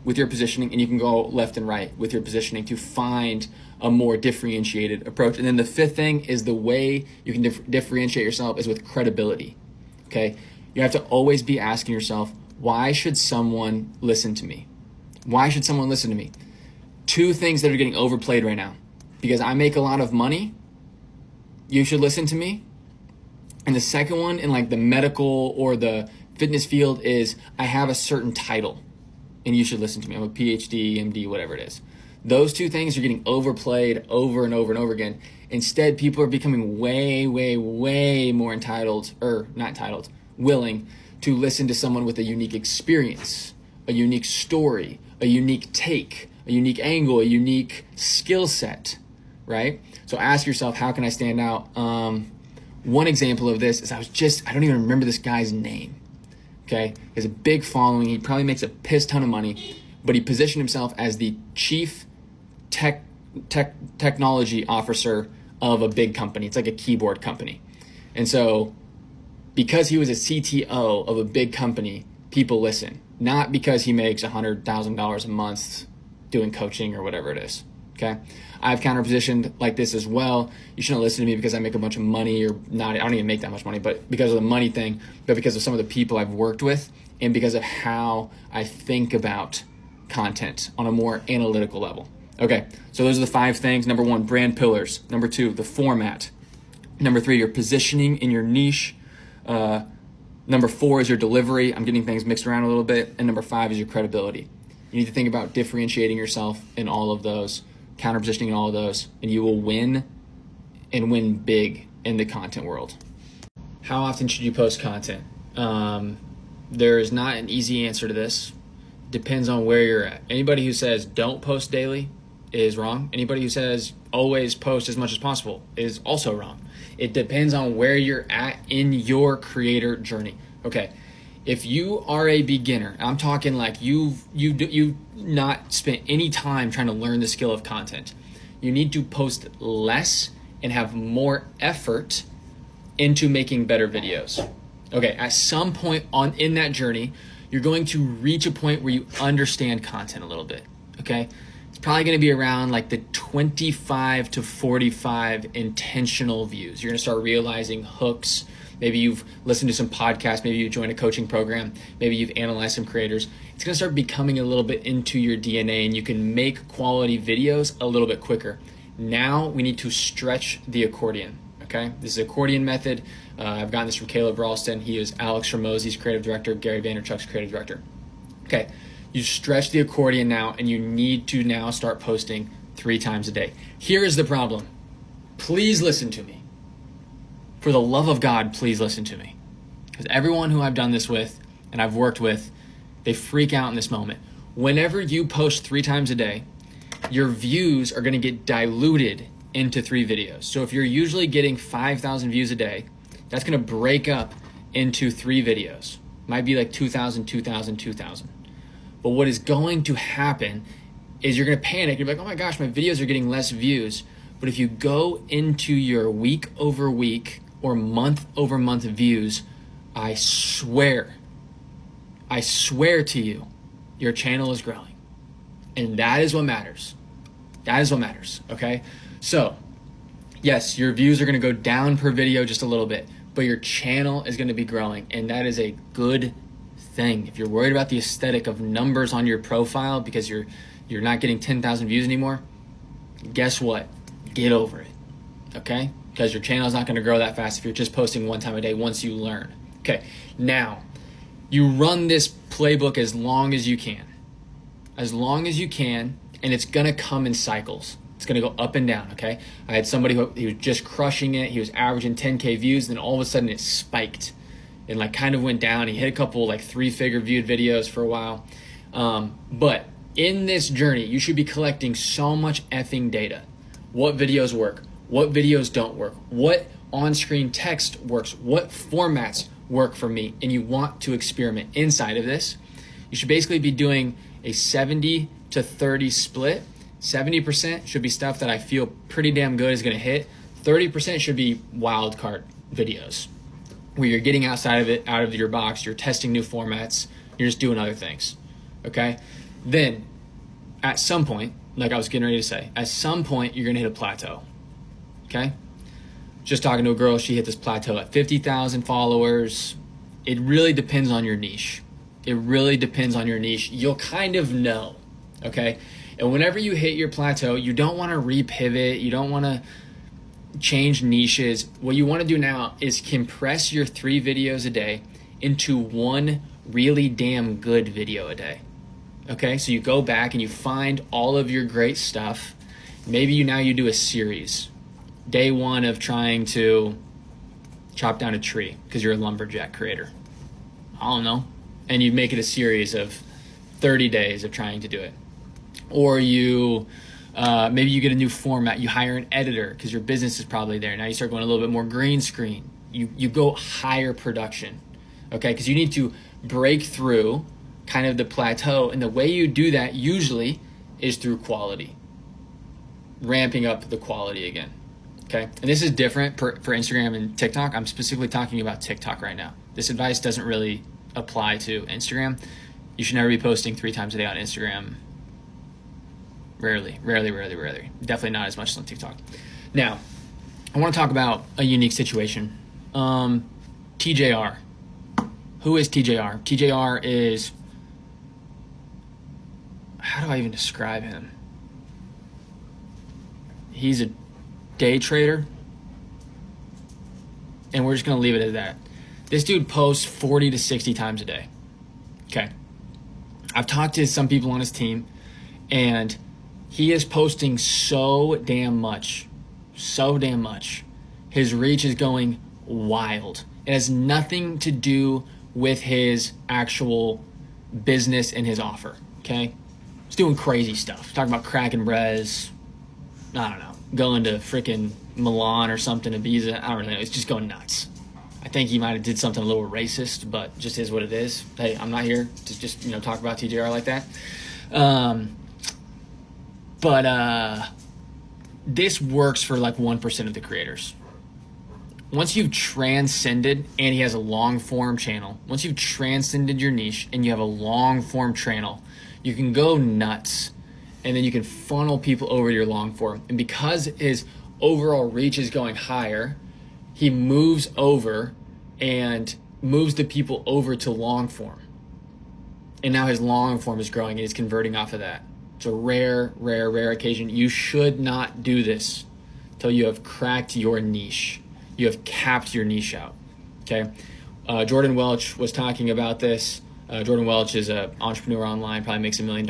with your positioning, and you can go left and right with your positioning to find a more differentiated approach. And then the fifth thing is the way you can differentiate yourself is with credibility. Okay, you have to always be asking yourself, why should someone listen to me? Why should someone listen to me? Two things that are getting overplayed right now. Because I make a lot of money, you should listen to me. And the second one in like the medical or the fitness field is I have a certain title and you should listen to me. I'm a PhD, MD, whatever it is. Those two things are getting overplayed over and over and over again. Instead, people are becoming way, way, way more willing to listen to someone with a unique experience, a unique story, a unique take, a unique angle, a unique skill set, right? So ask yourself, how can I stand out? One example of this is I don't even remember this guy's name, okay? He has a big following. He probably makes a piss ton of money, but he positioned himself as the chief technology officer of a big company. It's like a keyboard company. And so because he was a CTO of a big company, people listen, not because he makes $100,000 a month doing coaching or whatever it is, okay? I've counter-positioned like this as well. You shouldn't listen to me because I make a bunch of money or not. I don't even make that much money, but because of the money thing, but because of some of the people I've worked with and because of how I think about content on a more analytical level. Okay, so those are the 5 things. Number 1, brand pillars. Number 2, the format. Number 3, your positioning in your niche. Number 4 is your delivery. I'm getting things mixed around a little bit. And number 5 is your credibility. You need to think about differentiating yourself in all of those, counter-positioning in all of those, and you will win and win big in the content world. How often should you post content? There is not an easy answer to this. Depends on where you're at. Anybody who says don't post daily is wrong. Anybody who says always post as much as possible is also wrong. It depends on where you're at in your creator journey. Okay, if you are a beginner, I'm talking like you've not spent any time trying to learn the skill of content. You need to post less and have more effort into making better videos. Okay, at some point in that journey, you're going to reach a point where you understand content a little bit, okay? It's probably gonna be around like the 25 to 45 intentional views. You're gonna start realizing hooks. Maybe you've listened to some podcasts, maybe you joined a coaching program, maybe you've analyzed some creators. It's gonna start becoming a little bit into your DNA and you can make quality videos a little bit quicker. Now we need to stretch the accordion, okay? This is accordion method. I've gotten this from Caleb Ralston. He is Alex Hormozi's creative director, Gary Vaynerchuk's creative director. Okay, you stretch the accordion now and you need to now start posting 3 times a day. Here is the problem. Please listen to me. For the love of God, please listen to me. Because everyone who I've done this with and I've worked with, they freak out in this moment. Whenever you post 3 times a day, your views are gonna get diluted into 3 videos. So if you're usually getting 5,000 views a day, that's gonna break up into 3 videos. Might be like 2,000, 2,000, 2,000. But what is going to happen is you're gonna panic. You're like, oh my gosh, my videos are getting less views. But if you go into your week over week or month over month views, I swear to you, your channel is growing. And that is what matters. That is what matters, okay? So, yes, your views are gonna go down per video just a little bit, but your channel is gonna be growing, and that is a good thing. If you're worried about the aesthetic of numbers on your profile because you're not getting 10,000 views anymore, guess what? Get over it, okay? Because your channel is not gonna grow that fast if you're just posting 1 time a day once you learn. Okay, now, you run this playbook as long as you can. As long as you can, and it's gonna come in cycles. It's gonna go up and down, okay? I had somebody who he was just crushing it. He was averaging 10K views, then all of a sudden it spiked and like kind of went down. He hit a couple like 3-figure viewed videos for a while. But in this journey, you should be collecting so much effing data. What videos work? What videos don't work? What on-screen text works? What formats work for me? And you want to experiment inside of this. You should basically be doing a 70 to 30 split. 70% should be stuff that I feel pretty damn good is gonna hit. 30% should be wild card videos where you're getting outside of it, out of your box, you're testing new formats, you're just doing other things, okay? Then at some point, like I was getting ready to say, at some point you're going to hit a plateau. Okay? Just talking to a girl, she hit this plateau at 50,000 followers. It really depends on your niche. It really depends on your niche. You'll kind of know, okay? And whenever you hit your plateau, you don't want to repivot. You don't want to change niches. What you want to do now is compress your 3 videos a day into one really damn good video a day. Okay, so you go back and you find all of your great stuff. Maybe you do a series. Day 1 of trying to chop down a tree because you're a lumberjack creator. I don't know. And you make it a series of 30 days of trying to do it. Or maybe you get a new format. You hire an editor because your business is probably there. Now you start going a little bit more green screen. You go higher production, okay? Because you need to break through kind of the plateau. And the way you do that usually is through quality, ramping up the quality again, okay? And this is different for Instagram and TikTok. I'm specifically talking about TikTok right now. This advice doesn't really apply to Instagram. You should never be posting 3 times a day on Instagram. Rarely. Definitely not as much as on TikTok. Now, I want to talk about a unique situation. TJR. Who is TJR? TJR is, how do I even describe him? He's a day trader. And we're just going to leave it at that. This dude posts 40 to 60 times a day. Okay. I've talked to some people on his team, and he is posting so damn much. His reach is going wild. It has nothing to do with his actual business and his offer, okay? He's doing crazy stuff. Talking about cracking breads. I don't know. Going to freaking Milan or something, Ibiza. I don't really know. It's just going nuts. I think he might have did something a little racist, but just is what it is. Hey, I'm not here to just, talk about TJR like that. But this works for like 1% of the creators. Once you've transcended, and he has a long form channel, once you've transcended your niche and you have a long form channel, you can go nuts, and then you can funnel people over to your long form. And because his overall reach is going higher, he moves over and moves the people over to long form. And now his long form is growing and he's converting off of that. It's a rare occasion. You should not do this until you have cracked your niche. You have capped your niche out, okay? Jordan Welch was talking about this. Jordan Welch is an entrepreneur online, probably makes $1 million